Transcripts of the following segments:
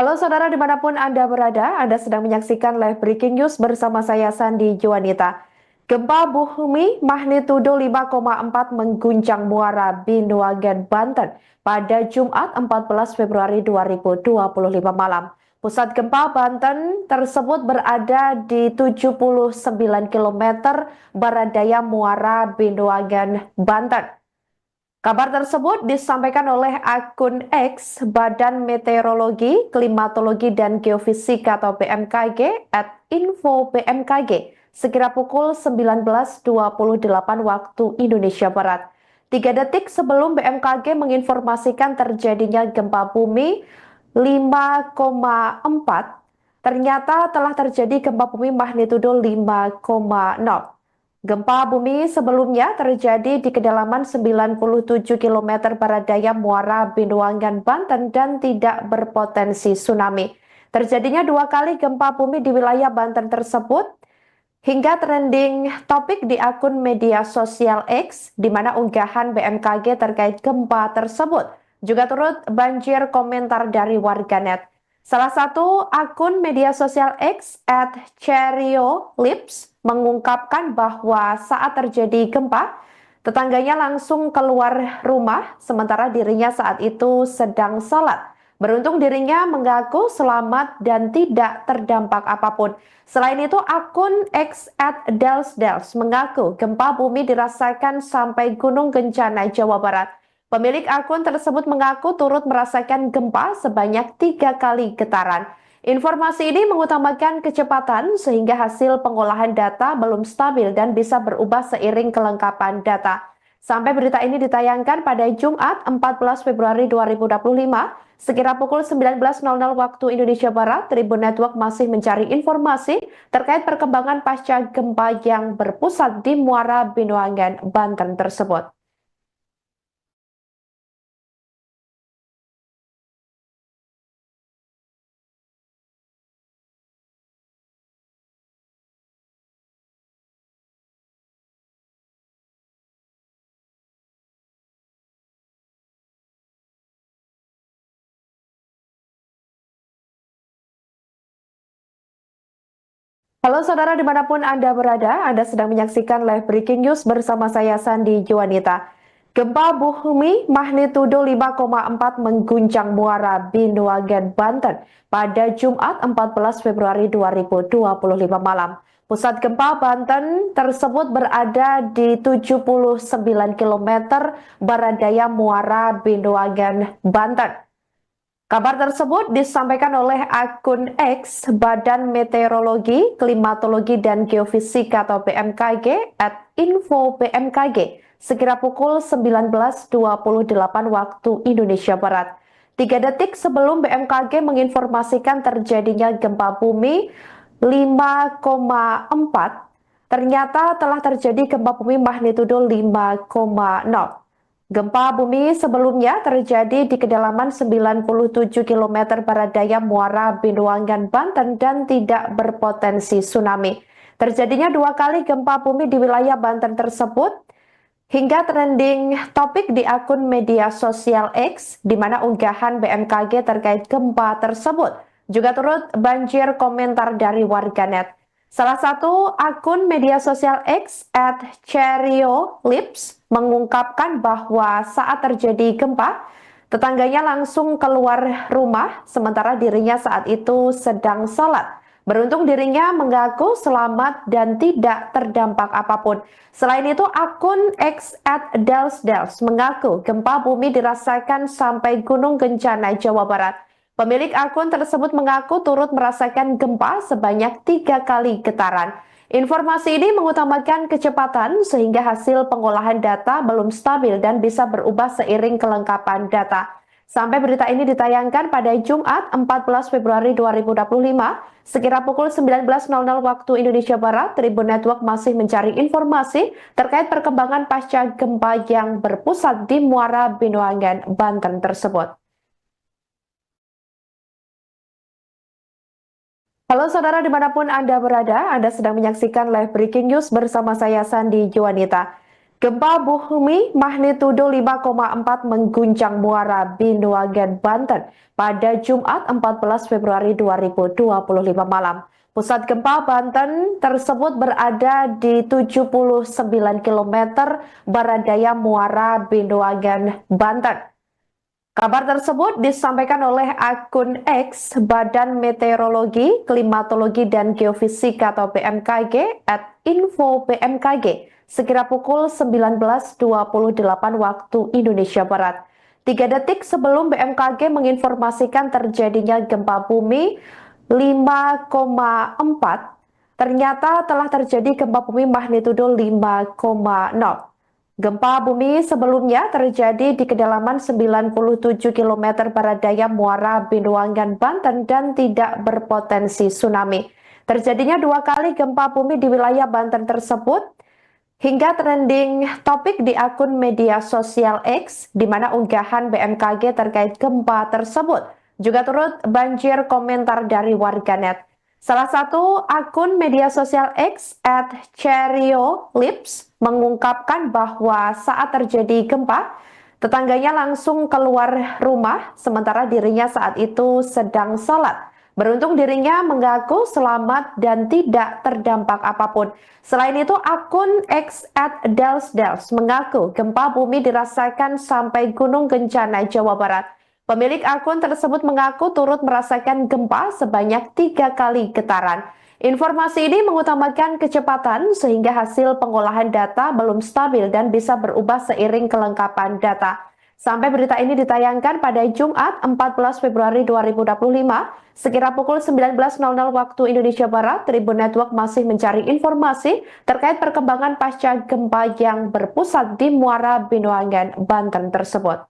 Halo saudara dimanapun Anda berada, Anda sedang menyaksikan live breaking news bersama saya Sandi Juanita. Gempa bumi magnitudo 5,4 mengguncang Muara Binuangan, Banten pada Jumat 14 Februari 2025 malam. Pusat gempa Banten tersebut berada di 79 km barat daya Muara Binuangan, Banten. Kabar tersebut disampaikan oleh akun X Badan Meteorologi, Klimatologi, dan Geofisika atau BMKG @info BMKG sekira pukul 19.28 waktu Indonesia Barat. 3 detik sebelum BMKG menginformasikan terjadinya gempa bumi 5,4, ternyata telah terjadi gempa bumi magnitudo 5,0. Gempa bumi sebelumnya terjadi di kedalaman 97 km barat daya Muara Binuangan, Banten dan tidak berpotensi tsunami. Terjadinya 2 kali gempa bumi di wilayah Banten tersebut hingga trending topik di akun media sosial X, di mana unggahan BMKG terkait gempa tersebut juga turut banjir komentar dari warganet. Salah satu akun media sosial X @CherioLips mengungkapkan bahwa saat terjadi gempa, tetangganya langsung keluar rumah, sementara dirinya saat itu sedang sholat. Beruntung dirinya mengaku selamat dan tidak terdampak apapun. Selain itu, akun X @Dels mengaku gempa bumi dirasakan sampai Gunung Kencana, Jawa Barat. Pemilik akun tersebut mengaku turut merasakan gempa sebanyak 3 kali getaran. Informasi ini mengutamakan kecepatan sehingga hasil pengolahan data belum stabil dan bisa berubah seiring kelengkapan data. Sampai berita ini ditayangkan pada Jumat 14 Februari 2025, sekira pukul 19.00 waktu Indonesia Barat, Tribun Network masih mencari informasi terkait perkembangan pasca gempa yang berpusat di Muara Binuangan, Banten tersebut. Halo saudara dimanapun Anda berada, Anda sedang menyaksikan live breaking news bersama saya Sandi Juanita. Gempa bumi magnitudo 5,4 mengguncang Muara Binuangan, Banten pada Jumat 14 Februari 2025 malam. Pusat gempa Banten tersebut berada di 79 km barat daya Muara Binuangan, Banten. Kabar tersebut disampaikan oleh akun X Badan Meteorologi, Klimatologi, dan Geofisika atau BMKG @info BMKG sekira pukul 19.28 waktu Indonesia Barat. 3 detik sebelum BMKG menginformasikan terjadinya gempa bumi 5,4, ternyata telah terjadi gempa bumi magnitudo 5,0. Gempa bumi sebelumnya terjadi di kedalaman 97 km barat daya Muara Binuangan, Banten dan tidak berpotensi tsunami. Terjadinya 2 kali gempa bumi di wilayah Banten tersebut hingga trending topik di akun media sosial X, di mana unggahan BMKG terkait gempa tersebut juga turut banjir komentar dari warganet. Salah satu akun media sosial X @CherioLips mengungkapkan bahwa saat terjadi gempa, tetangganya langsung keluar rumah, sementara dirinya saat itu sedang sholat. Beruntung dirinya mengaku selamat dan tidak terdampak apapun. Selain itu, akun X @Dels mengaku gempa bumi dirasakan sampai Gunung Kencana, Jawa Barat. Pemilik akun tersebut mengaku turut merasakan gempa sebanyak 3 kali getaran. Informasi ini mengutamakan kecepatan sehingga hasil pengolahan data belum stabil dan bisa berubah seiring kelengkapan data. Sampai berita ini ditayangkan pada Jumat 14 Februari 2025, sekira pukul 19.00 waktu Indonesia Barat, Tribun Network masih mencari informasi terkait perkembangan pasca gempa yang berpusat di Muara Binuangan, Banten tersebut. Halo saudara dimanapun Anda berada, Anda sedang menyaksikan live breaking news bersama saya Sandi Juanita. Gempa bumi magnitudo 5,4 mengguncang Muara Binuangan, Banten pada Jumat 14 Februari 2025 malam. Pusat gempa Banten tersebut berada di 79 km barat daya Muara Binuangan, Banten. Kabar tersebut disampaikan oleh akun X Badan Meteorologi, Klimatologi dan Geofisika atau BMKG @info BMKG sekira pukul 19.28 waktu Indonesia Barat. 3 detik sebelum BMKG menginformasikan terjadinya gempa bumi 5,4, ternyata telah terjadi gempa bumi magnitudo 5,0. Gempa bumi sebelumnya terjadi di kedalaman 97 km barat daya Muara Binuangan, Banten dan tidak berpotensi tsunami. Terjadinya 2 kali gempa bumi di wilayah Banten tersebut hingga trending topik di akun media sosial X, di mana unggahan BMKG terkait gempa tersebut juga turut banjir komentar dari warganet. Salah satu akun media sosial X @CherioLips mengungkapkan bahwa saat terjadi gempa, tetangganya langsung keluar rumah sementara dirinya saat itu sedang sholat. Beruntung dirinya mengaku selamat dan tidak terdampak apapun. Selain itu, akun X @Dels mengaku gempa bumi dirasakan sampai Gunung Kencana, Jawa Barat. Pemilik akun tersebut mengaku turut merasakan gempa sebanyak 3 kali getaran. Informasi ini mengutamakan kecepatan sehingga hasil pengolahan data belum stabil dan bisa berubah seiring kelengkapan data. Sampai berita ini ditayangkan pada Jumat 14 Februari 2025, sekira pukul 19.00 waktu Indonesia Barat, Tribun Network masih mencari informasi terkait perkembangan pasca gempa yang berpusat di Muara Binuangan, Banten tersebut.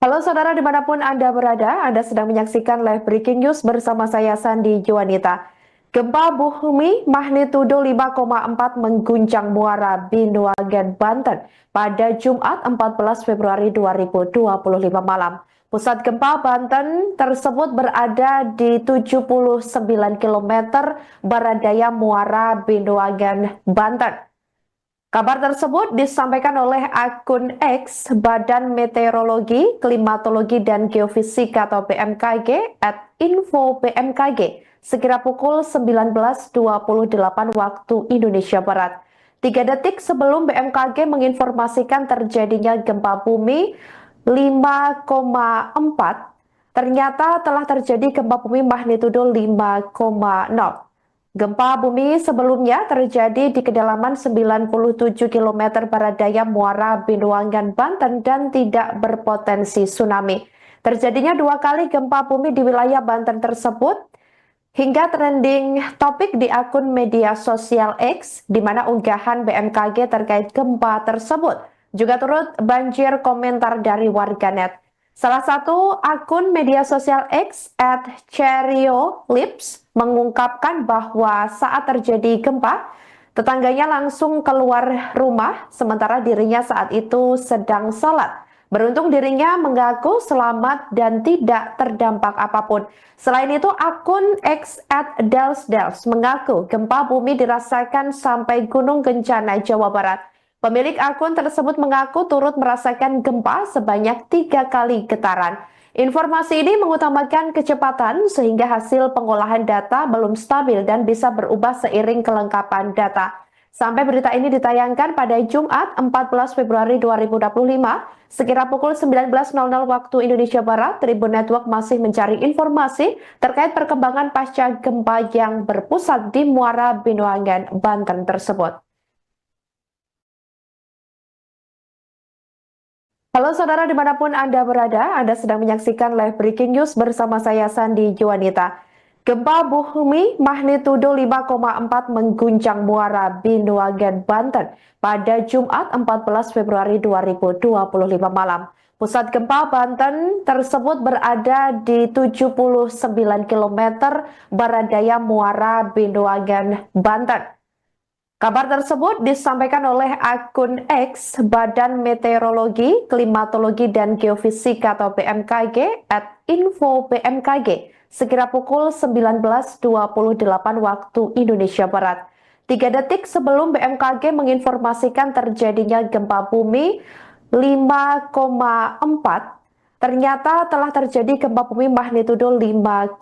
Halo saudara dimanapun Anda berada, Anda sedang menyaksikan live breaking news bersama saya Sandi Juanita. Gempa bumi magnitudo 5,4 mengguncang Muara Binuangan, Banten pada Jumat 14 Februari 2025 malam. Pusat gempa Banten tersebut berada di 79 km barat daya Muara Binuangan, Banten. Kabar tersebut disampaikan oleh akun X Badan Meteorologi, Klimatologi dan Geofisika atau BMKG @info BMKG sekira pukul 19.28 waktu Indonesia Barat. 3 detik sebelum BMKG menginformasikan terjadinya gempa bumi 5,4, ternyata telah terjadi gempa bumi magnitudo 5,0. Gempa bumi sebelumnya terjadi di kedalaman 97 km barat daya Muara Binuangan, Banten dan tidak berpotensi tsunami. Terjadinya 2 kali gempa bumi di wilayah Banten tersebut hingga trending topik di akun media sosial X, di mana unggahan BMKG terkait gempa tersebut juga turut banjir komentar dari warganet. Salah satu akun media sosial X @CherioLips mengungkapkan bahwa saat terjadi gempa, tetangganya langsung keluar rumah sementara dirinya saat itu sedang sholat. Beruntung dirinya mengaku selamat dan tidak terdampak apapun. Selain itu, akun X @Dels mengaku gempa bumi dirasakan sampai Gunung Kencana, Jawa Barat. Pemilik akun tersebut mengaku turut merasakan gempa sebanyak 3 kali getaran. Informasi ini mengutamakan kecepatan sehingga hasil pengolahan data belum stabil dan bisa berubah seiring kelengkapan data. Sampai berita ini ditayangkan pada Jumat 14 Februari 2025, sekira pukul 19.00 waktu Indonesia Barat, Tribun Network masih mencari informasi terkait perkembangan pasca gempa yang berpusat di Muara Binuangan, Banten tersebut. Halo saudara dimanapun Anda berada, Anda sedang menyaksikan live breaking news bersama saya Sandi Juanita. Gempa bumi magnitudo 5,4 mengguncang Muara Binuangan, Banten pada Jumat 14 Februari 2025 malam. Pusat gempa Banten tersebut berada di 79 km barat daya Muara Binuangan, Banten. Kabar tersebut disampaikan oleh akun X Badan Meteorologi, Klimatologi dan Geofisika atau BMKG @info BMKG sekira pukul 19.28 waktu Indonesia Barat. 3 detik sebelum BMKG menginformasikan terjadinya gempa bumi 5,4, ternyata telah terjadi gempa bumi magnitudo 5,0.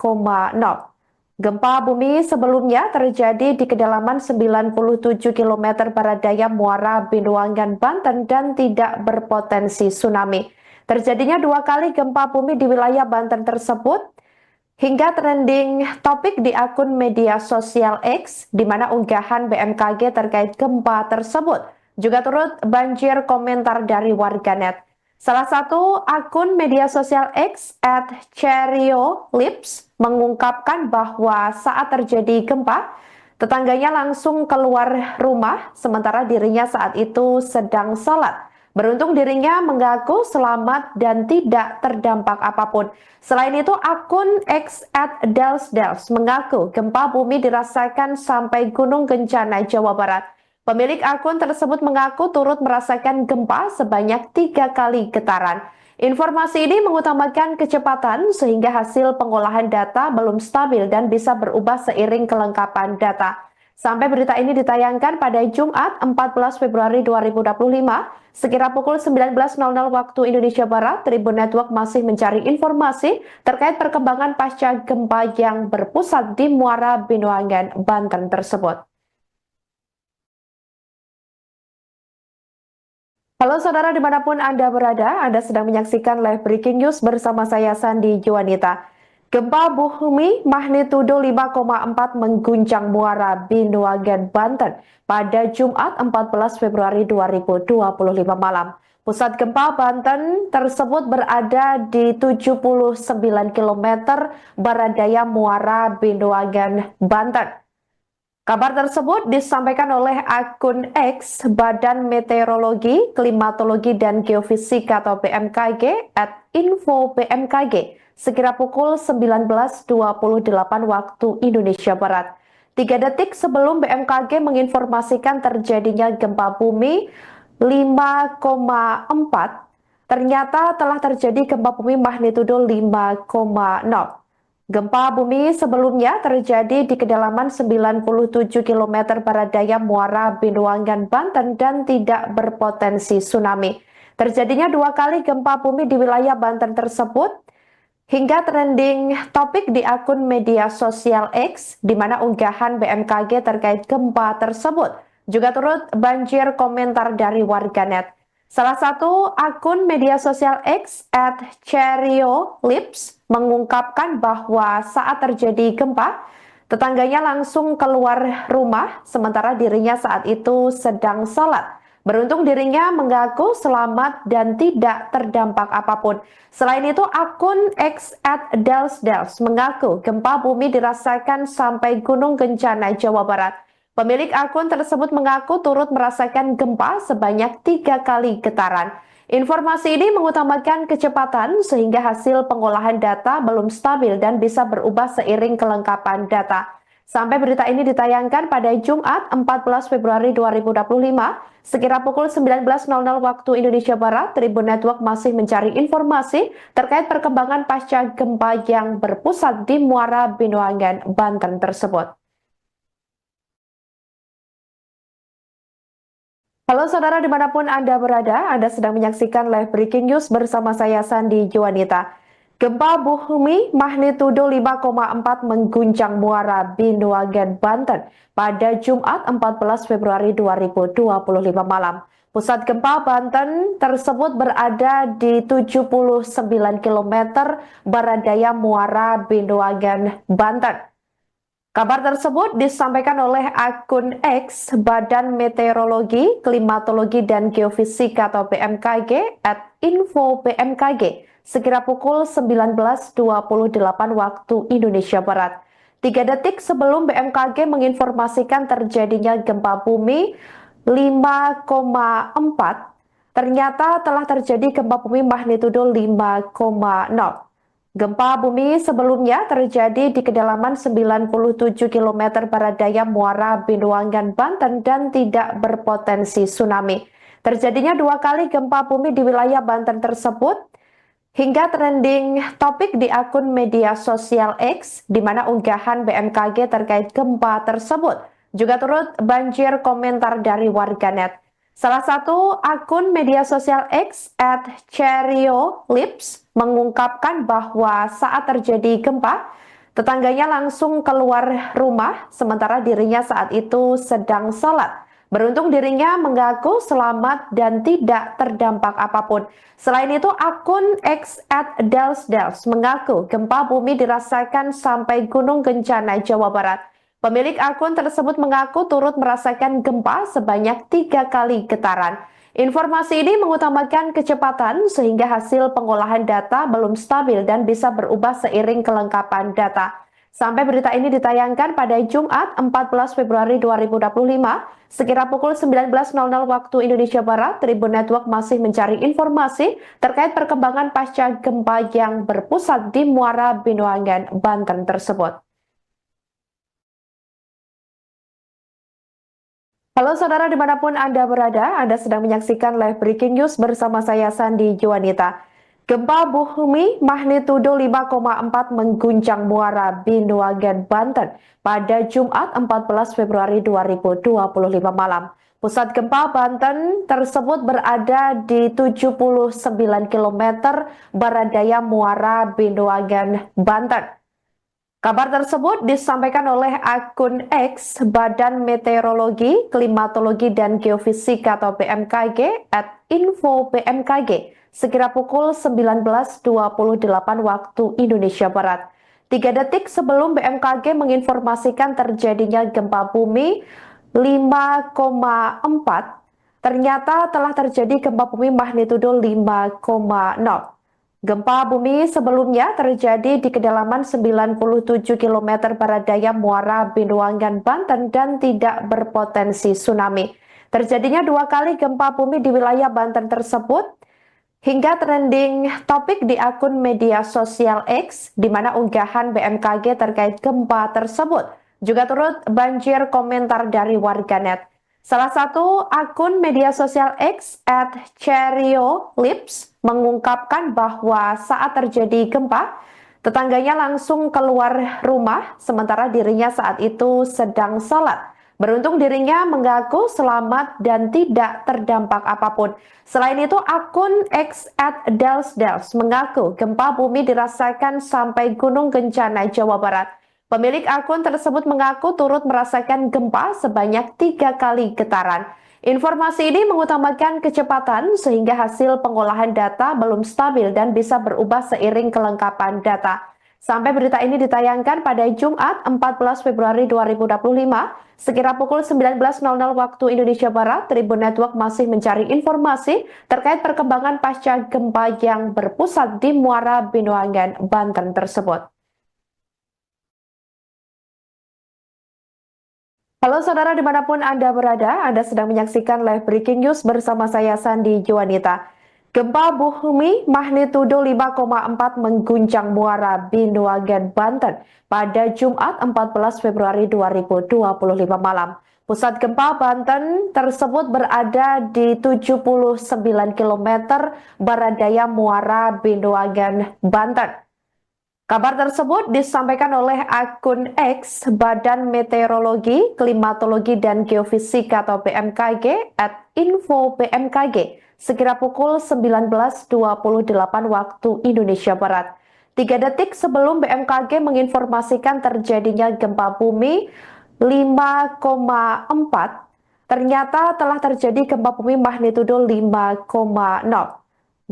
Gempa bumi sebelumnya terjadi di kedalaman 97 km barat daya Muara Binuangan, Banten dan tidak berpotensi tsunami. Terjadinya 2 kali gempa bumi di wilayah Banten tersebut hingga trending topik di akun media sosial X, di mana unggahan BMKG terkait gempa tersebut juga turut banjir komentar dari warganet. Salah satu akun media sosial X @CherioLips mengungkapkan bahwa saat terjadi gempa, tetangganya langsung keluar rumah, sementara dirinya saat itu sedang sholat. Beruntung dirinya mengaku selamat dan tidak terdampak apapun. Selain itu, akun X @Dels mengaku gempa bumi dirasakan sampai Gunung Kencana, Jawa Barat. Pemilik akun tersebut mengaku turut merasakan gempa sebanyak 3 kali getaran. Informasi ini mengutamakan kecepatan sehingga hasil pengolahan data belum stabil dan bisa berubah seiring kelengkapan data. Sampai berita ini ditayangkan pada Jumat 14 Februari 2025, sekira pukul 19.00 waktu Indonesia Barat, Tribun Network masih mencari informasi terkait perkembangan pasca gempa yang berpusat di Muara Binuangan, Banten tersebut. Halo saudara dimanapun Anda berada, Anda sedang menyaksikan live breaking news bersama saya Sandi Juanita. Gempa bumi magnitudo 5,4 mengguncang Muara Binuangan, Banten pada Jumat 14 Februari 2025 malam. Pusat gempa Banten tersebut berada di 79 km barat daya Muara Binuangan, Banten. Kabar tersebut disampaikan oleh akun X Badan Meteorologi, Klimatologi dan Geofisika atau BMKG @info_bmkg sekira pukul 19.28 waktu Indonesia Barat. 3 detik sebelum BMKG menginformasikan terjadinya gempa bumi 5,4, ternyata telah terjadi gempa bumi magnitudo 5,0. Gempa bumi sebelumnya terjadi di kedalaman 97 km barat daya Muara Binuangan, Banten dan tidak berpotensi tsunami. Terjadinya 2 kali gempa bumi di wilayah Banten tersebut hingga trending topik di akun media sosial X, di mana unggahan BMKG terkait gempa tersebut juga turut banjir komentar dari warganet. Salah satu akun media sosial X @CherioLips mengungkapkan bahwa saat terjadi gempa, tetangganya langsung keluar rumah, sementara dirinya saat itu sedang sholat. Beruntung dirinya mengaku selamat dan tidak terdampak apapun. Selain itu, akun X @Dels mengaku gempa bumi dirasakan sampai Gunung Kencana, Jawa Barat. Pemilik akun tersebut mengaku turut merasakan gempa sebanyak 3 kali getaran. Informasi ini mengutamakan kecepatan sehingga hasil pengolahan data belum stabil dan bisa berubah seiring kelengkapan data. Sampai berita ini ditayangkan pada Jumat 14 Februari 2025, sekira pukul 19.00 waktu Indonesia Barat, Tribun Network masih mencari informasi terkait perkembangan pasca gempa yang berpusat di Muara Binuangan, Banten tersebut. Halo saudara dimanapun Anda berada, Anda sedang menyaksikan live breaking news bersama saya Sandi Juanita. Gempa bumi magnitudo 5,4 mengguncang Muara Binuangan, Banten pada Jumat 14 Februari 2025 malam. Pusat gempa Banten tersebut berada di 79 km barat daya Muara Binuangan, Banten. Kabar tersebut disampaikan oleh akun X Badan Meteorologi, Klimatologi dan Geofisika atau BMKG @info_bmkg sekira pukul 19.28 waktu Indonesia Barat. 3 detik sebelum BMKG menginformasikan terjadinya gempa bumi 5,4, ternyata telah terjadi gempa bumi magnitudo 5,0. Gempa bumi sebelumnya terjadi di kedalaman 97 km barat daya Muara Binuangan, Banten dan tidak berpotensi tsunami. Terjadinya 2 kali gempa bumi di wilayah Banten tersebut hingga trending topik di akun media sosial X, di mana unggahan BMKG terkait gempa tersebut juga turut banjir komentar dari warganet. Salah satu akun media sosial X @CherioLips mengungkapkan bahwa saat terjadi gempa, tetangganya langsung keluar rumah sementara dirinya saat itu sedang sholat. Beruntung dirinya mengaku selamat dan tidak terdampak apapun. Selain itu, akun X @Dels mengaku gempa bumi dirasakan sampai Gunung Kencana, Jawa Barat. Pemilik akun tersebut mengaku turut merasakan gempa sebanyak 3 kali getaran. Informasi ini mengutamakan kecepatan sehingga hasil pengolahan data belum stabil dan bisa berubah seiring kelengkapan data. Sampai berita ini ditayangkan pada Jumat 14 Februari 2025, sekira pukul 19.00 waktu Indonesia Barat, Tribun Network masih mencari informasi terkait perkembangan pasca gempa yang berpusat di Muara Binuangan, Banten tersebut. Halo saudara dimanapun Anda berada, Anda sedang menyaksikan live breaking news bersama saya Sandi Juanita. Gempa bumi magnitudo 5,4 mengguncang Muara Binuangan, Banten pada Jumat 14 Februari 2025 malam. Pusat gempa Banten tersebut berada di 79 km barat daya Muara Binuangan, Banten. Kabar tersebut disampaikan oleh akun X Badan Meteorologi, Klimatologi dan Geofisika atau BMKG @info_bmkg sekira pukul 19.28 waktu Indonesia Barat. 3 detik sebelum BMKG menginformasikan terjadinya gempa bumi 5,4, ternyata telah terjadi gempa bumi magnitudo 5,0. Gempa bumi sebelumnya terjadi di kedalaman 97 km barat daya Muara Binuangan, Banten dan tidak berpotensi tsunami. Terjadinya 2 kali gempa bumi di wilayah Banten tersebut hingga trending topik di akun media sosial X, di mana unggahan BMKG terkait gempa tersebut juga turut banjir komentar dari warganet. Salah satu akun media sosial X @CherioLips mengungkapkan bahwa saat terjadi gempa, tetangganya langsung keluar rumah sementara dirinya saat itu sedang sholat. Beruntung dirinya mengaku selamat dan tidak terdampak apapun. Selain itu, akun X @Dels mengaku gempa bumi dirasakan sampai Gunung Kencana, Jawa Barat. Pemilik akun tersebut mengaku turut merasakan gempa sebanyak 3 kali getaran. Informasi ini mengutamakan kecepatan sehingga hasil pengolahan data belum stabil dan bisa berubah seiring kelengkapan data. Sampai berita ini ditayangkan pada Jumat 14 Februari 2025, sekira pukul 19.00 waktu Indonesia Barat, Tribun Network masih mencari informasi terkait perkembangan pasca gempa yang berpusat di Muara Binuangan, Banten tersebut. Halo saudara dimanapun Anda berada, Anda sedang menyaksikan live breaking news bersama saya Sandi Juanita. Gempa bumi magnitudo 5,4 mengguncang Muara Binuangan, Banten pada Jumat 14 Februari 2025 malam. Pusat gempa Banten tersebut berada di 79 km barat daya Muara Binuangan, Banten. Kabar tersebut disampaikan oleh akun X Badan Meteorologi, Klimatologi dan Geofisika atau BMKG @info_bmkg sekira pukul 19.28 waktu Indonesia Barat. 3 detik sebelum BMKG menginformasikan terjadinya gempa bumi 5,4, ternyata telah terjadi gempa bumi magnitudo 5,0.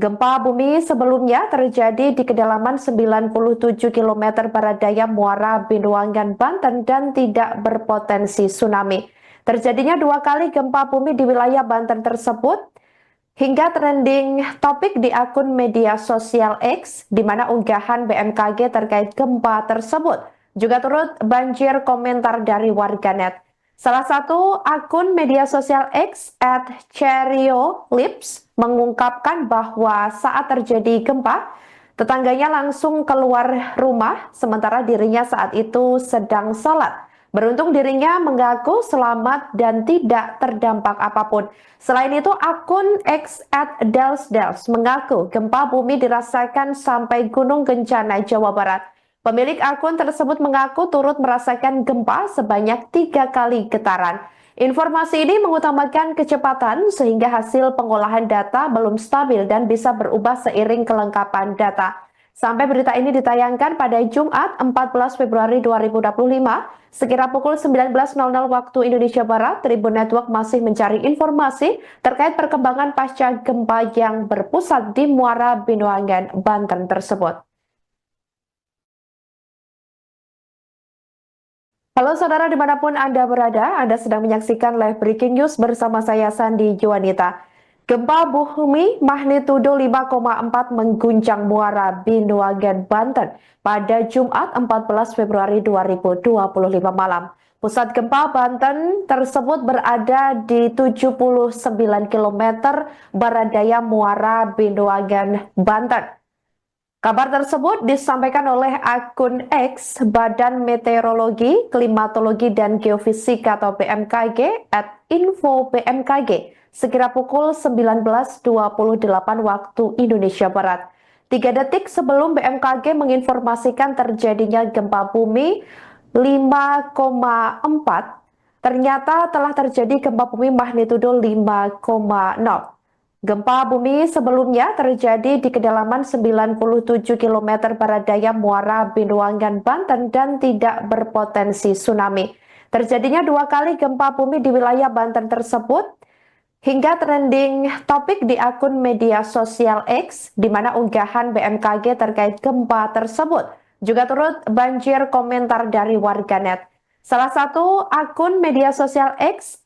Gempa bumi sebelumnya terjadi di kedalaman 97 km barat daya Muara Binuangan, Banten dan tidak berpotensi tsunami. Terjadinya 2 kali gempa bumi di wilayah Banten tersebut hingga trending topik di akun media sosial X, di mana unggahan BMKG terkait gempa tersebut juga turut banjir komentar dari warganet. Salah satu akun media sosial X @CherioLips mengungkapkan bahwa saat terjadi gempa, tetangganya langsung keluar rumah sementara dirinya saat itu sedang sholat. Beruntung dirinya mengaku selamat dan tidak terdampak apapun. Selain itu, akun X @Dels mengaku gempa bumi dirasakan sampai Gunung Kencana, Jawa Barat. Pemilik akun tersebut mengaku turut merasakan gempa sebanyak 3 kali getaran. Informasi ini mengutamakan kecepatan sehingga hasil pengolahan data belum stabil dan bisa berubah seiring kelengkapan data. Sampai berita ini ditayangkan pada Jumat 14 Februari 2025, sekira pukul 19.00 waktu Indonesia Barat, Tribun Network masih mencari informasi terkait perkembangan pasca gempa yang berpusat di Muara Binuangan, Banten tersebut. Halo saudara dimanapun Anda berada, Anda sedang menyaksikan live breaking news bersama saya Sandi Juanita. Gempa bumi magnitudo 5,4 mengguncang Muara Binuangan, Banten pada Jumat 14 Februari 2025 malam. Pusat gempa Banten tersebut berada di 79 km barat daya Muara Binuangan, Banten. Kabar tersebut disampaikan oleh akun X Badan Meteorologi, Klimatologi, dan Geofisika atau BMKG @info BMKG sekira pukul 19.28 waktu Indonesia Barat. 3 detik sebelum BMKG menginformasikan terjadinya gempa bumi 5,4, ternyata telah terjadi gempa bumi magnitudo 5,0. Gempa bumi sebelumnya terjadi di kedalaman 97 km barat daya Muara Binuangan, Banten dan tidak berpotensi tsunami. Terjadinya 2 kali gempa bumi di wilayah Banten tersebut hingga trending topik di akun media sosial X, di mana unggahan BMKG terkait gempa tersebut juga turut banjir komentar dari warganet. Salah satu akun media sosial X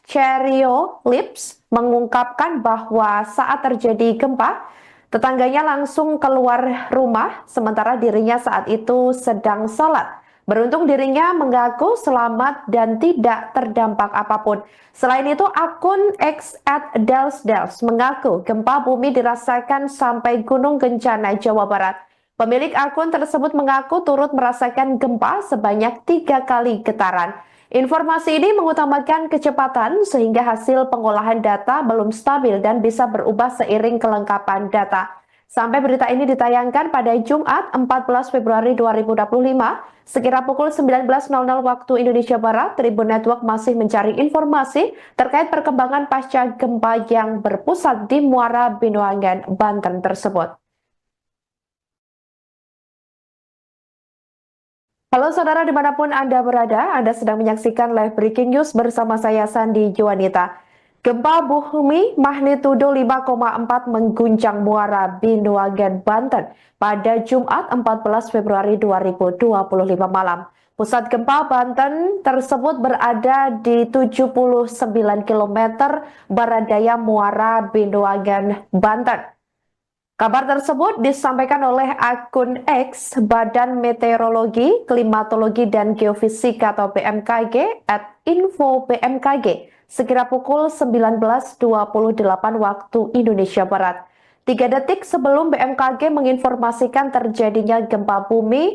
@CherioLips mengungkapkan bahwa saat terjadi gempa, tetangganya langsung keluar rumah sementara dirinya saat itu sedang sholat. Beruntung dirinya mengaku selamat dan tidak terdampak apapun. Selain itu, akun X @Dels mengaku gempa bumi dirasakan sampai Gunung Kencana, Jawa Barat. Pemilik akun tersebut mengaku turut merasakan gempa sebanyak 3 kali getaran. Informasi ini mengutamakan kecepatan sehingga hasil pengolahan data belum stabil dan bisa berubah seiring kelengkapan data. Sampai berita ini ditayangkan pada Jumat 14 Februari 2025, sekira pukul 19.00 waktu Indonesia Barat, Tribun Network masih mencari informasi terkait perkembangan pasca gempa yang berpusat di Muara Binuangan, Banten tersebut. Halo saudara dimanapun Anda berada, Anda sedang menyaksikan live breaking news bersama saya Sandi Juanita. Gempa bumi magnitudo 5,4 mengguncang Muara Binuangan, Banten pada Jumat 14 Februari 2025 malam. Pusat gempa Banten tersebut berada di 79 km barat daya Muara Binuangan, Banten. Kabar tersebut disampaikan oleh akun X Badan Meteorologi, Klimatologi, dan Geofisika atau BMKG @info BMKG sekira pukul 19.28 waktu Indonesia Barat. 3 detik sebelum BMKG menginformasikan terjadinya gempa bumi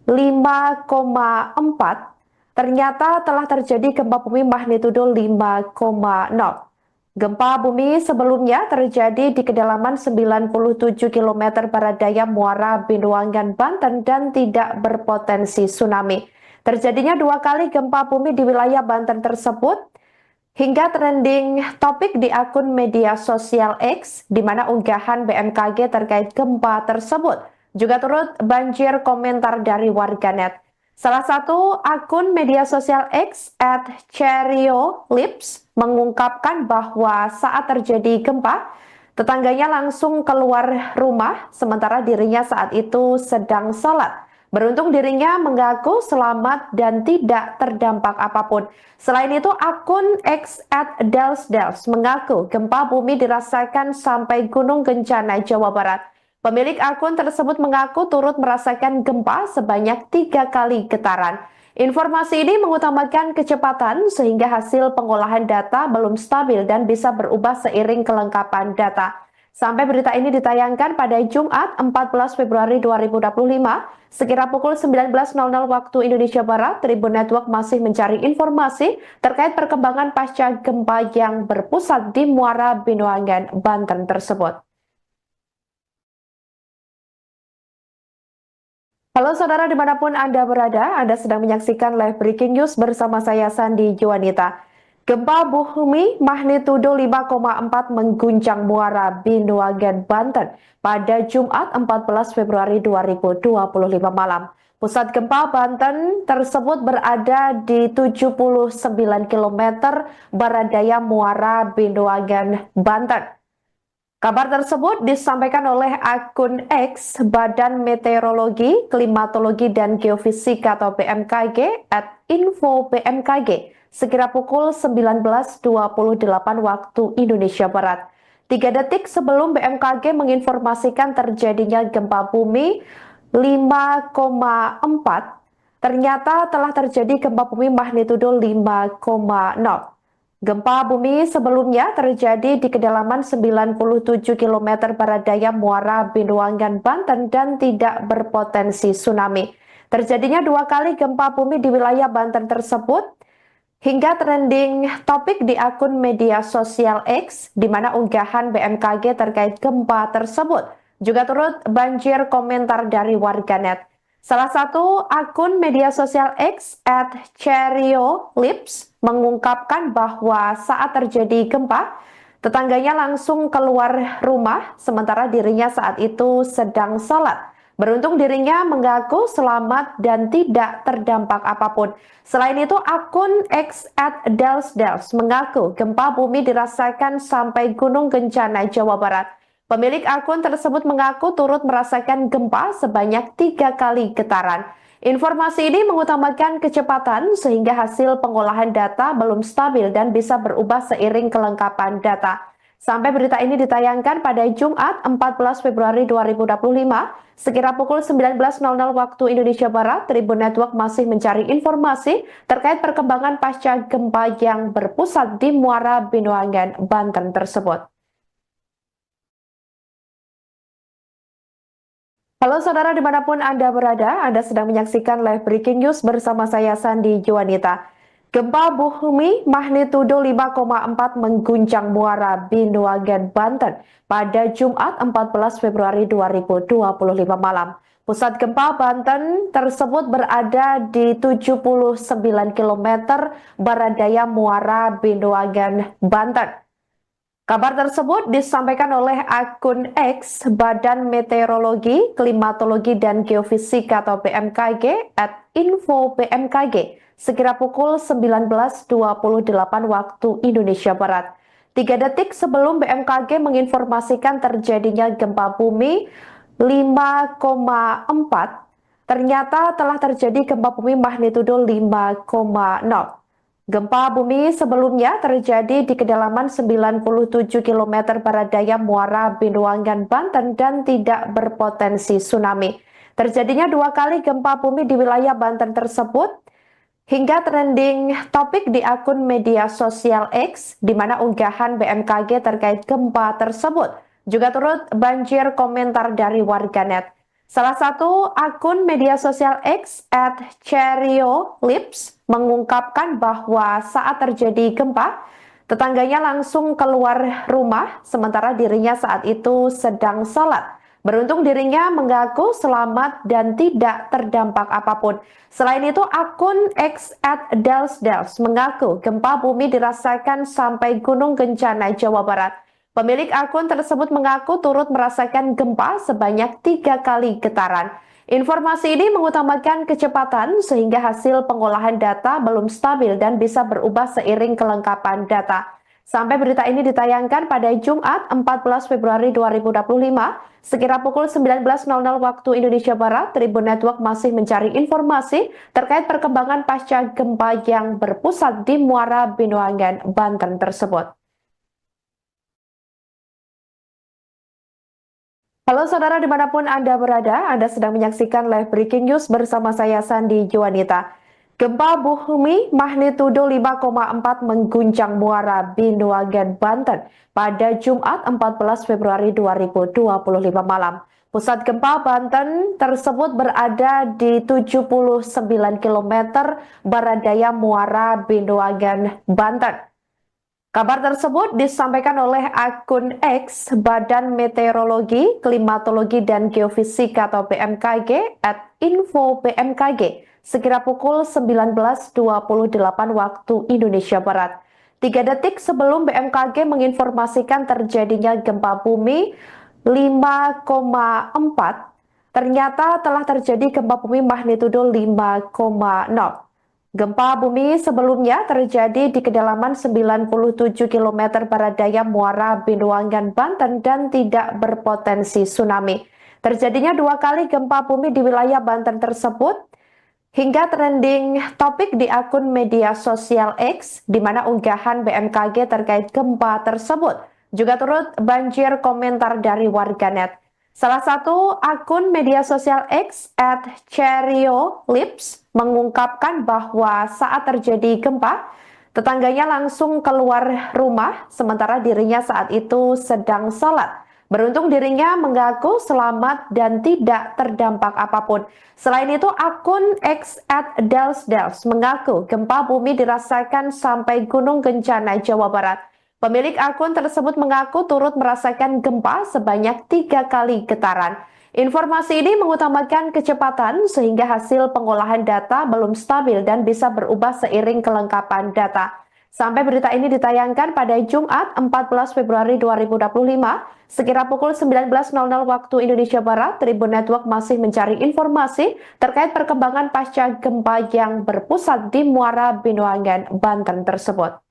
5,4, ternyata telah terjadi gempa bumi magnitudo 5,0. Gempa bumi sebelumnya terjadi di kedalaman 97 km barat daya Muara Binuangan, Banten dan tidak berpotensi tsunami. Terjadinya 2 kali gempa bumi di wilayah Banten tersebut hingga trending topik di akun media sosial X, di mana unggahan BMKG terkait gempa tersebut juga turut banjir komentar dari warganet. Salah satu akun media sosial X @CherioLips mengungkapkan bahwa saat terjadi gempa, tetangganya langsung keluar rumah sementara dirinya saat itu sedang sholat. Beruntung dirinya mengaku selamat dan tidak terdampak apapun. Selain itu, akun X @Dels mengaku gempa bumi dirasakan sampai Gunung Kencana, Jawa Barat. Pemilik akun tersebut mengaku turut merasakan gempa sebanyak 3 kali getaran. Informasi ini mengutamakan kecepatan sehingga hasil pengolahan data belum stabil dan bisa berubah seiring kelengkapan data. Sampai berita ini ditayangkan pada Jumat 14 Februari 2025, sekira pukul 19.00 waktu Indonesia Barat, Tribun Network masih mencari informasi terkait perkembangan pasca gempa yang berpusat di Muara Binuangan, Banten tersebut. Halo saudara dimanapun Anda berada, Anda sedang menyaksikan live breaking news bersama saya Sandi Juanita. Gempa bumi magnitudo 5,4 mengguncang Muara Binuagen, Banten pada Jumat 14 Februari 2025 malam. Pusat gempa Banten tersebut berada di 79 km barat daya Muara Binuagen, Banten. Kabar tersebut disampaikan oleh akun X Badan Meteorologi, Klimatologi dan Geofisika atau BMKG @info BMKG sekira pukul 19.28 waktu Indonesia Barat. 3 detik sebelum BMKG menginformasikan terjadinya gempa bumi 5,4, ternyata telah terjadi gempa bumi magnitudo 5,0. Gempa bumi sebelumnya terjadi di kedalaman 97 km barat daya Muara Binuangan, Banten dan tidak berpotensi tsunami. Terjadinya 2 kali gempa bumi di wilayah Banten tersebut hingga trending topik di akun media sosial X, di mana unggahan BMKG terkait gempa tersebut juga turut banjir komentar dari warganet. Salah satu akun media sosial X @CherioLips mengungkapkan bahwa saat terjadi gempa, tetangganya langsung keluar rumah sementara dirinya saat itu sedang sholat. Beruntung dirinya mengaku selamat dan tidak terdampak apapun. Selain itu, akun X @Dels mengaku gempa bumi dirasakan sampai Gunung Kencana, Jawa Barat. Pemilik akun tersebut mengaku turut merasakan gempa sebanyak 3 kali getaran. Informasi ini mengutamakan kecepatan sehingga hasil pengolahan data belum stabil dan bisa berubah seiring kelengkapan data. Sampai berita ini ditayangkan pada Jumat 14 Februari 2025, sekira pukul 19.00 waktu Indonesia Barat, Tribun Network masih mencari informasi terkait perkembangan pasca gempa yang berpusat di Muara Binuangan, Banten tersebut. Halo saudara dimanapun Anda berada, Anda sedang menyaksikan live breaking news bersama saya Sandi Juanita. Gempa bumi magnitudo 5,4 mengguncang Muara Binuagen, Banten pada Jumat 14 Februari 2025 malam. Pusat gempa Banten tersebut berada di 79 km barat daya Muara Binuagen, Banten. Kabar tersebut disampaikan oleh akun X Badan Meteorologi, Klimatologi dan Geofisika atau BMKG @info BMKG sekira pukul 19.28 waktu Indonesia Barat. 3 detik sebelum BMKG menginformasikan terjadinya gempa bumi 5,4, ternyata telah terjadi gempa bumi magnitudo 5,0. Gempa bumi sebelumnya terjadi di kedalaman 97 km barat daya Muara Binuangan, Banten dan tidak berpotensi tsunami. Terjadinya 2 kali gempa bumi di wilayah Banten tersebut hingga trending topik di akun media sosial X, di mana unggahan BMKG terkait gempa tersebut juga turut banjir komentar dari warganet. Salah satu akun media sosial X @CherioLips mengungkapkan bahwa saat terjadi gempa, tetangganya langsung keluar rumah sementara dirinya saat itu sedang sholat. Beruntung dirinya mengaku selamat dan tidak terdampak apapun. Selain itu, akun X @Dels mengaku gempa bumi dirasakan sampai Gunung Kencana, Jawa Barat. Pemilik akun tersebut mengaku turut merasakan gempa sebanyak 3 kali getaran. Informasi ini mengutamakan kecepatan sehingga hasil pengolahan data belum stabil dan bisa berubah seiring kelengkapan data. Sampai berita ini ditayangkan pada Jumat 14 Februari 2025, sekira pukul 19.00 waktu Indonesia Barat, Tribun Network masih mencari informasi terkait perkembangan pasca gempa yang berpusat di Muara Binuangan, Banten tersebut. Halo saudara dimanapun Anda berada, Anda sedang menyaksikan live breaking news bersama saya Sandi Juanita. Gempa bumi magnitudo 5,4 mengguncang Muara Binuagen, Banten pada Jumat 14 Februari 2025 malam. Pusat gempa Banten tersebut berada di 79 km barat daya Muara Binuagen, Banten. Kabar tersebut disampaikan oleh akun X Badan Meteorologi, Klimatologi dan Geofisika atau BMKG @info BMKG sekira pukul 19.28 waktu Indonesia Barat. 3 detik sebelum BMKG menginformasikan terjadinya gempa bumi 5,4, ternyata telah terjadi gempa bumi magnitudo 5,0. Gempa bumi sebelumnya terjadi di kedalaman 97 km barat daya Muara Binuangan, Banten dan tidak berpotensi tsunami. Terjadinya 2 kali gempa bumi di wilayah Banten tersebut hingga trending topik di akun media sosial X, di mana unggahan BMKG terkait gempa tersebut juga turut banjir komentar dari warganet. Salah satu akun media sosial X @CherioLips mengungkapkan bahwa saat terjadi gempa, tetangganya langsung keluar rumah, sementara dirinya saat itu sedang sholat. Beruntung dirinya mengaku selamat dan tidak terdampak apapun. Selain itu, akun X @Dels mengaku gempa bumi dirasakan sampai Gunung Kencana, Jawa Barat. Pemilik akun tersebut mengaku turut merasakan gempa sebanyak 3 kali getaran. Informasi ini mengutamakan kecepatan sehingga hasil pengolahan data belum stabil dan bisa berubah seiring kelengkapan data. Sampai berita ini ditayangkan pada Jumat 14 Februari 2025, sekira pukul 19.00 waktu Indonesia Barat, Tribun Network masih mencari informasi terkait perkembangan pasca gempa yang berpusat di Muara Binuangan, Banten tersebut.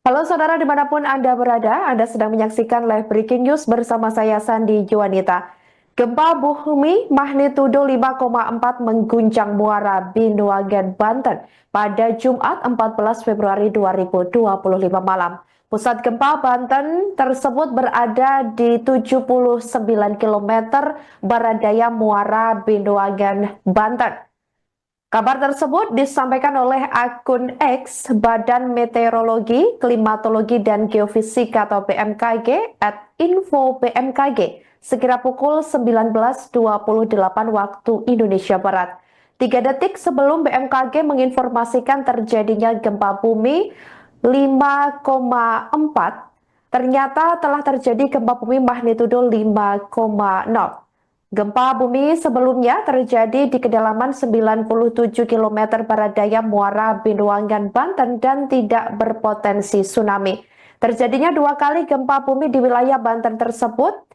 Halo saudara dimanapun Anda berada, Anda sedang menyaksikan live breaking news bersama saya Sandi Juanita. Gempa bumi magnitudo 5,4 mengguncang Muara Binuangan, Banten pada Jumat 14 Februari 2025 malam. Pusat gempa Banten tersebut berada di 79 km barat daya Muara Binuangan, Banten. Kabar tersebut disampaikan oleh akun X Badan Meteorologi, Klimatologi dan Geofisika atau BMKG @info BMKG sekira pukul 19.28 waktu Indonesia Barat. 3 detik sebelum BMKG menginformasikan terjadinya gempa bumi 5,4, ternyata telah terjadi gempa bumi magnitudo 5,0. Gempa bumi sebelumnya terjadi di kedalaman 97 km barat daya Muara Binuangan, Banten dan tidak berpotensi tsunami. Terjadinya 2 kali gempa bumi di wilayah Banten tersebut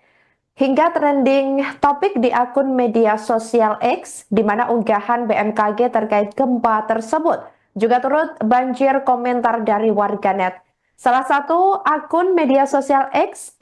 hingga trending topik di akun media sosial X, di mana unggahan BMKG terkait gempa tersebut juga turut banjir komentar dari warganet. Salah satu akun media sosial X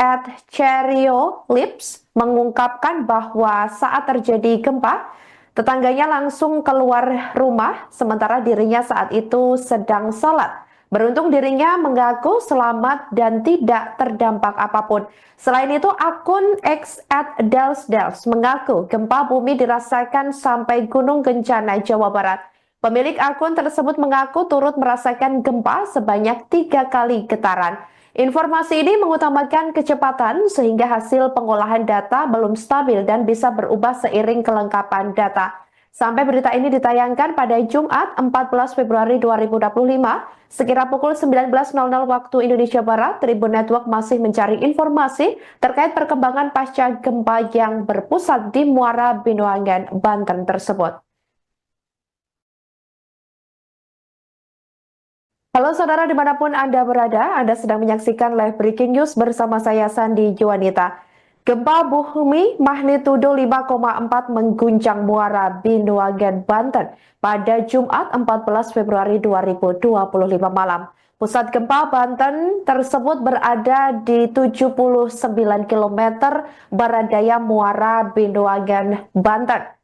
@CherioLips mengungkapkan bahwa saat terjadi gempa, tetangganya langsung keluar rumah, sementara dirinya saat itu sedang sholat. Beruntung dirinya mengaku selamat dan tidak terdampak apapun. Selain itu, akun X @Dels mengaku gempa bumi dirasakan sampai Gunung Kencana, Jawa Barat. Pemilik akun tersebut mengaku turut merasakan gempa sebanyak 3 kali getaran. Informasi ini mengutamakan kecepatan sehingga hasil pengolahan data belum stabil dan bisa berubah seiring kelengkapan data. Sampai berita ini ditayangkan pada Jumat 14 Februari 2025, sekira pukul 19.00 waktu Indonesia Barat, Tribun Network masih mencari informasi terkait perkembangan pasca gempa yang berpusat di Muara Binuangan, Banten tersebut. Halo saudara dimanapun Anda berada, Anda sedang menyaksikan live breaking news bersama saya Sandi Juanita. Gempa bumi magnitudo 5,4 mengguncang Muara Binuangan, Banten pada Jumat 14 Februari 2025 malam. Pusat gempa Banten tersebut berada di 79 km barat daya Muara Binuangan, Banten.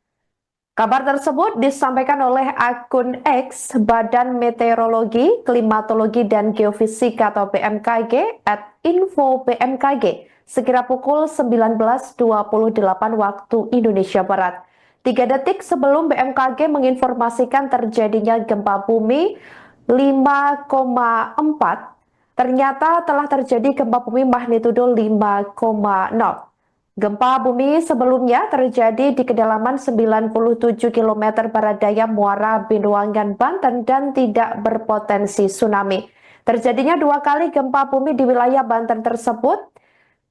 Kabar tersebut disampaikan oleh akun X Badan Meteorologi, Klimatologi dan Geofisika atau BMKG @info BMKG sekira pukul 19.28 waktu Indonesia Barat. 3 detik sebelum BMKG menginformasikan terjadinya gempa bumi 5,4, ternyata telah terjadi gempa bumi magnitudo 5,0. Gempa bumi sebelumnya terjadi di kedalaman 97 km barat daya Muara Binuangan, Banten dan tidak berpotensi tsunami. Terjadinya 2 kali gempa bumi di wilayah Banten tersebut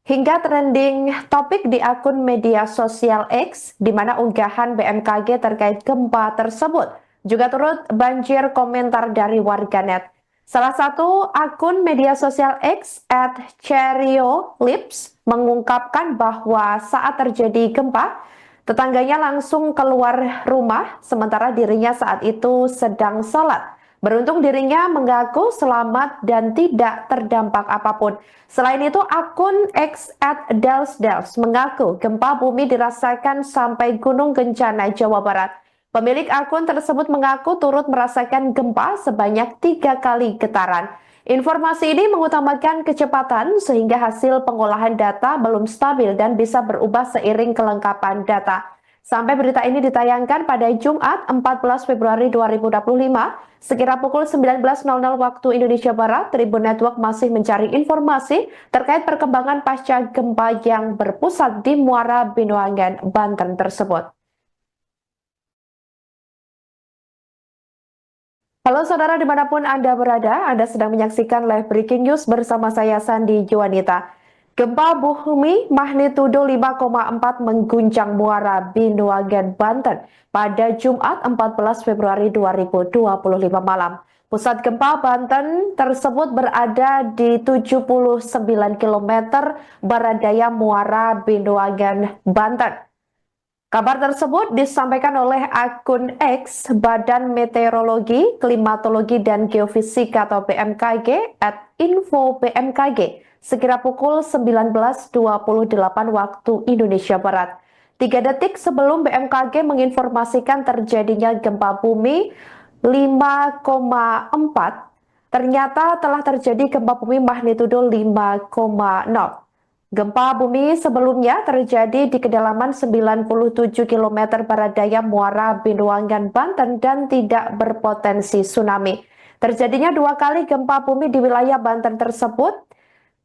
hingga trending topik di akun media sosial X, di mana unggahan BMKG terkait gempa tersebut juga turut banjir komentar dari warganet. Salah satu akun media sosial X @CherioLips mengungkapkan bahwa saat terjadi gempa, tetangganya langsung keluar rumah, sementara dirinya saat itu sedang sholat. Beruntung dirinya mengaku selamat dan tidak terdampak apapun. Selain itu, akun X @Dels mengaku gempa bumi dirasakan sampai Gunung Kencana, Jawa Barat. Pemilik akun tersebut mengaku turut merasakan gempa sebanyak 3 kali getaran. Informasi ini mengutamakan kecepatan sehingga hasil pengolahan data belum stabil dan bisa berubah seiring kelengkapan data. Sampai berita ini ditayangkan pada Jumat 14 Februari 2025, sekira pukul 19.00 waktu Indonesia Barat, Tribun Network masih mencari informasi terkait perkembangan pasca gempa yang berpusat di Muara Binuangan, Banten tersebut. Halo saudara dimanapun Anda berada, Anda sedang menyaksikan live breaking news bersama saya Sandi Juanita. Gempa bumi magnitudo 5,4 mengguncang Muara Binuangan, Banten pada Jumat 14 Februari 2025 malam. Pusat gempa Banten tersebut berada di 79 km barat daya Muara Binuangan, Banten. Kabar tersebut disampaikan oleh akun X Badan Meteorologi, Klimatologi dan Geofisika atau BMKG @info BMKG sekira pukul 19.28 waktu Indonesia Barat. 3 detik sebelum BMKG menginformasikan terjadinya gempa bumi 5,4, ternyata telah terjadi gempa bumi magnitudo 5,0. Gempa bumi sebelumnya terjadi di kedalaman 97 km barat daya Muara Binuangan, Banten dan tidak berpotensi tsunami. Terjadinya 2 kali gempa bumi di wilayah Banten tersebut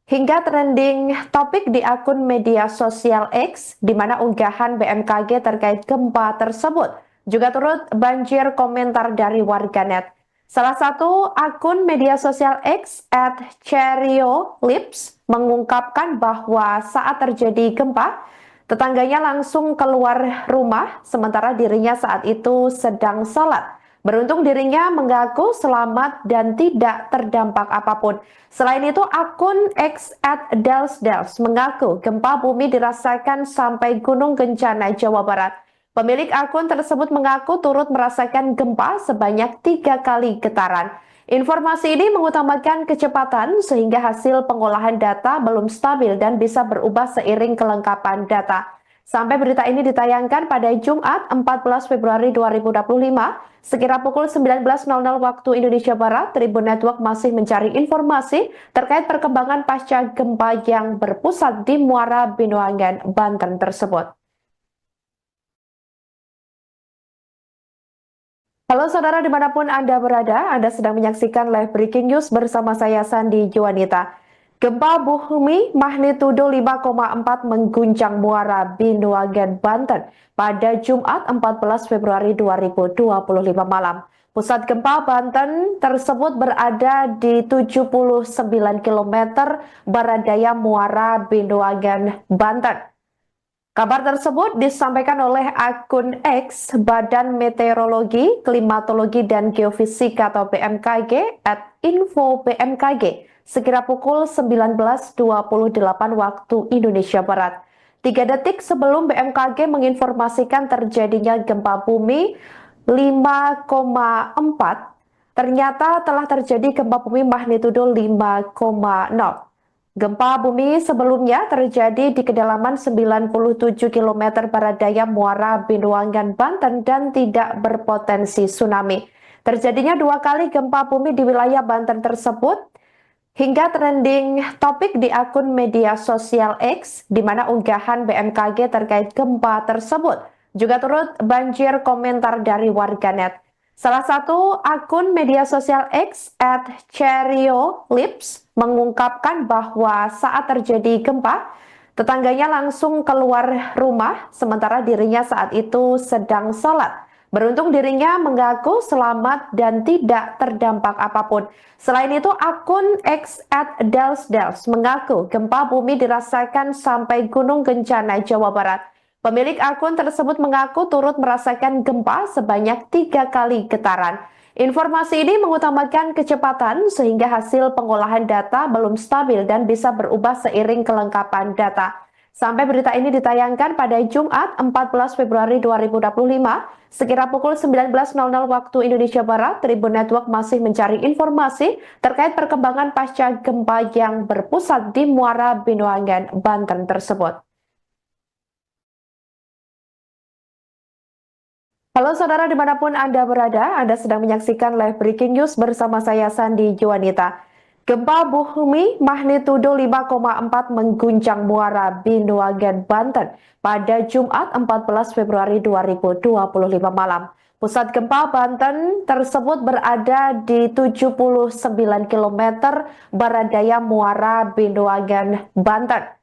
hingga trending topik di akun media sosial X, di mana unggahan BMKG terkait gempa tersebut juga turut banjir komentar dari warganet. Salah satu akun media sosial X @CherioLips mengungkapkan bahwa saat terjadi gempa, tetangganya langsung keluar rumah, sementara dirinya saat itu sedang sholat. Beruntung dirinya mengaku selamat dan tidak terdampak apapun. Selain itu, akun X @Dels mengaku gempa bumi dirasakan sampai Gunung Kencana, Jawa Barat. Pemilik akun tersebut mengaku turut merasakan gempa sebanyak 3 kali getaran. Informasi ini mengutamakan kecepatan sehingga hasil pengolahan data belum stabil dan bisa berubah seiring kelengkapan data. Sampai berita ini ditayangkan pada Jumat 14 Februari 2025, sekira pukul 19.00 waktu Indonesia Barat, Tribun Network masih mencari informasi terkait perkembangan pasca gempa yang berpusat di Muara Binuangan, Banten tersebut. Halo saudara dimanapun Anda berada, Anda sedang menyaksikan live breaking news bersama saya Sandi Juanita. Gempa bumi magnitudo 5,4 mengguncang Muara Binuangan, Banten pada Jumat 14 Februari 2025 malam. Pusat gempa Banten tersebut berada di 79 km barat daya Muara Binuangan, Banten. Kabar tersebut disampaikan oleh akun X Badan Meteorologi, Klimatologi dan Geofisika atau BMKG @info BMKG sekira pukul 19.28 waktu Indonesia Barat. 3 detik sebelum BMKG menginformasikan terjadinya gempa bumi 5,4, ternyata telah terjadi gempa bumi magnitudo 5,0. Gempa bumi sebelumnya terjadi di kedalaman 97 km barat daya Muara Binuangan, Banten dan tidak berpotensi tsunami. Terjadinya 2 kali gempa bumi di wilayah Banten tersebut hingga trending topik di akun media sosial X, di mana unggahan BMKG terkait gempa tersebut juga turut banjir komentar dari warganet. Salah satu akun media sosial X @CherioLips mengungkapkan bahwa saat terjadi gempa, Tetangganya langsung keluar rumah, sementara dirinya saat itu sedang sholat. Beruntung dirinya mengaku selamat dan tidak terdampak apapun. Selain itu, akun X @delsdels mengaku gempa bumi dirasakan sampai Gunung Kencana, Jawa Barat. Pemilik akun tersebut mengaku turut merasakan gempa sebanyak 3 kali getaran. Informasi ini mengutamakan kecepatan sehingga hasil pengolahan data belum stabil dan bisa berubah seiring kelengkapan data. Sampai berita ini ditayangkan pada Jumat 14 Februari 2025, sekira pukul 19.00 waktu Indonesia Barat, Tribun Network masih mencari informasi terkait perkembangan pasca gempa yang berpusat di Muara Binuangan, Banten tersebut. Halo saudara dimanapun Anda berada, Anda sedang menyaksikan live breaking news bersama saya Sandi Juanita. Gempa bumi magnitudo 5,4 mengguncang Muara Binuangan, Banten pada Jumat 14 Februari 2025 malam. Pusat gempa Banten tersebut berada di 79 km barat daya Muara Binuangan, Banten.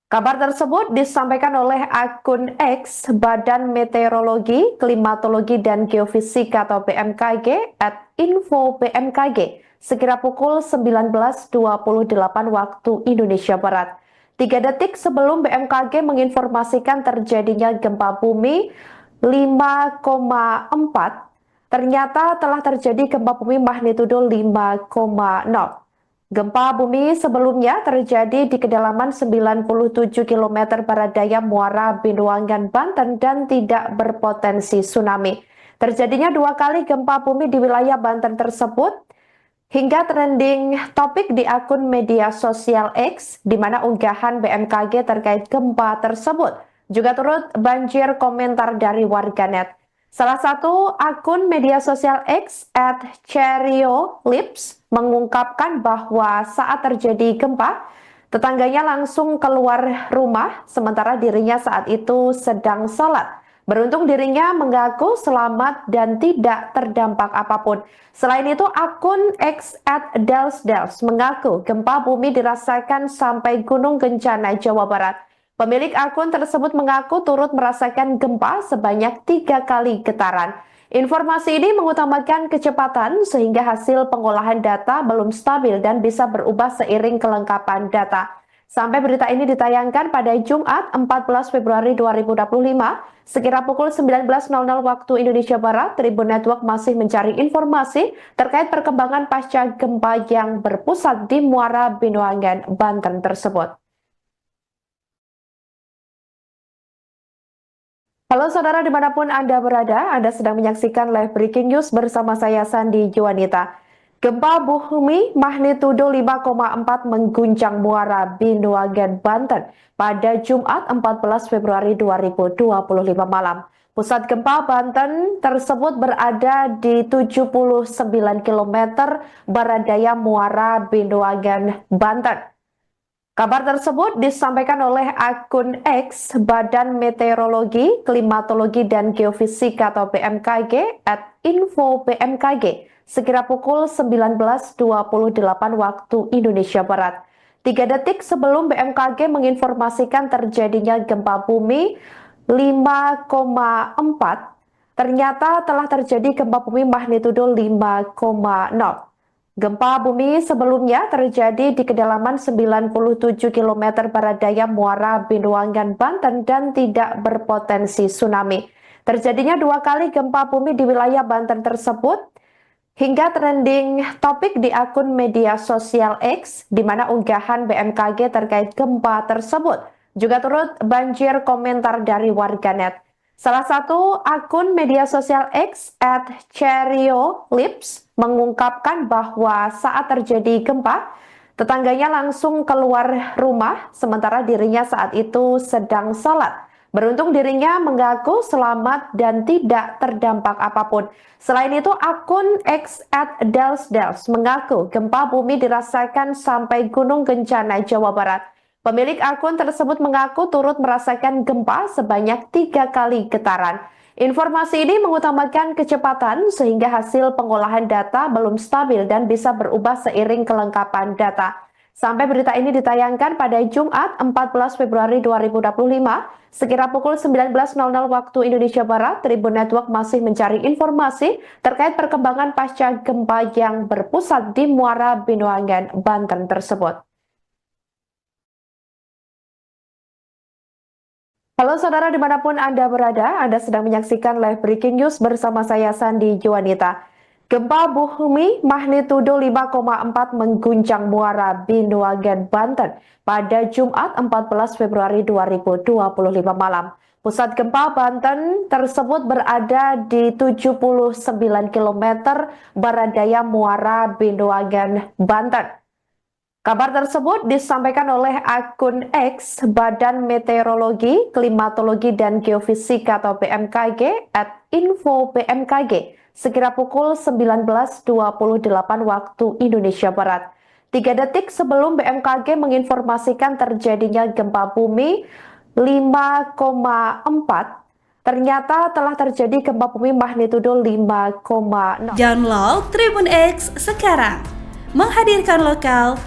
Kabar tersebut disampaikan oleh akun X Badan Meteorologi, Klimatologi, dan Geofisika atau BMKG @info BMKG sekira pukul 19.28 waktu Indonesia Barat. 3 detik sebelum BMKG menginformasikan terjadinya gempa bumi 5,4, ternyata telah terjadi gempa bumi magnitudo 5,0. Gempa bumi sebelumnya terjadi di kedalaman 97 km barat daya Muara Binuangan, Banten dan tidak berpotensi tsunami. Terjadinya 2 kali gempa bumi di wilayah Banten tersebut hingga trending topik di akun media sosial X, di mana unggahan BMKG terkait gempa tersebut juga turut banjir komentar dari warganet. Salah satu akun media sosial X @CherioLips mengungkapkan bahwa saat terjadi gempa, tetangganya langsung keluar rumah, sementara dirinya saat itu sedang sholat. Beruntung dirinya mengaku selamat dan tidak terdampak apapun. Selain itu, akun X @delsdels mengaku gempa bumi dirasakan sampai Gunung Kencana, Jawa Barat. Pemilik akun tersebut mengaku turut merasakan gempa sebanyak 3 kali getaran. Informasi ini mengutamakan kecepatan sehingga hasil pengolahan data belum stabil dan bisa berubah seiring kelengkapan data. Sampai berita ini ditayangkan pada Jumat 14 Februari 2025, sekira pukul 19.00 waktu Indonesia Barat, Tribun Network masih mencari informasi terkait perkembangan pasca gempa yang berpusat di Muara Binuangan, Banten tersebut. Halo saudara dimanapun Anda berada, Anda sedang menyaksikan live breaking news bersama saya Sandi Juanita. Gempa bumi magnitudo 5,4 mengguncang Muara Binuangan, Banten pada Jumat 14 Februari 2025 malam. Pusat gempa Banten tersebut berada di 79 km barat daya Muara Binuangan, Banten. Kabar tersebut disampaikan oleh akun X Badan Meteorologi, Klimatologi, dan Geofisika atau BMKG @info BMKG sekira pukul 19.28 waktu Indonesia Barat. 3 detik sebelum BMKG menginformasikan terjadinya gempa bumi 5,4, ternyata telah terjadi gempa bumi magnitudo 5,0. Gempa bumi sebelumnya terjadi di kedalaman 97 km barat daya Muara Binuangan, Banten dan tidak berpotensi tsunami. Terjadinya 2 kali gempa bumi di wilayah Banten tersebut hingga trending topik di akun media sosial X, di mana unggahan BMKG terkait gempa tersebut juga turut banjir komentar dari warganet. Salah satu akun media sosial X @CherioLips mengungkapkan bahwa saat terjadi gempa, tetangganya langsung keluar rumah, sementara dirinya saat itu sedang sholat. Beruntung dirinya mengaku selamat dan tidak terdampak apapun. Selain itu, akun X @delsdels mengaku gempa bumi dirasakan sampai Gunung Kencana, Jawa Barat. Pemilik akun tersebut mengaku turut merasakan gempa sebanyak 3 kali getaran. Informasi ini mengutamakan kecepatan sehingga hasil pengolahan data belum stabil dan bisa berubah seiring kelengkapan data. Sampai berita ini ditayangkan pada Jumat 14 Februari 2025, sekira pukul 19.00 waktu Indonesia Barat, Tribun Network masih mencari informasi terkait perkembangan pasca gempa yang berpusat di Muara Binuangan, Banten tersebut. Halo saudara dimanapun Anda berada, Anda sedang menyaksikan live breaking news bersama saya Sandi Juanita. Gempa bumi magnitudo 5,4 mengguncang Muara Binuangan, Banten pada Jumat 14 Februari 2025 malam. Pusat gempa Banten tersebut berada di 79 km barat daya Muara Binuangan, Banten. Kabar tersebut disampaikan oleh akun X Badan Meteorologi, Klimatologi dan Geofisika atau BMKG @info BMKG sekira pukul 19.28 waktu Indonesia Barat. 3 detik sebelum BMKG menginformasikan terjadinya gempa bumi 5,4, ternyata telah terjadi gempa bumi magnitudo 5,0. Download Tribun X sekarang, menghadirkan lokal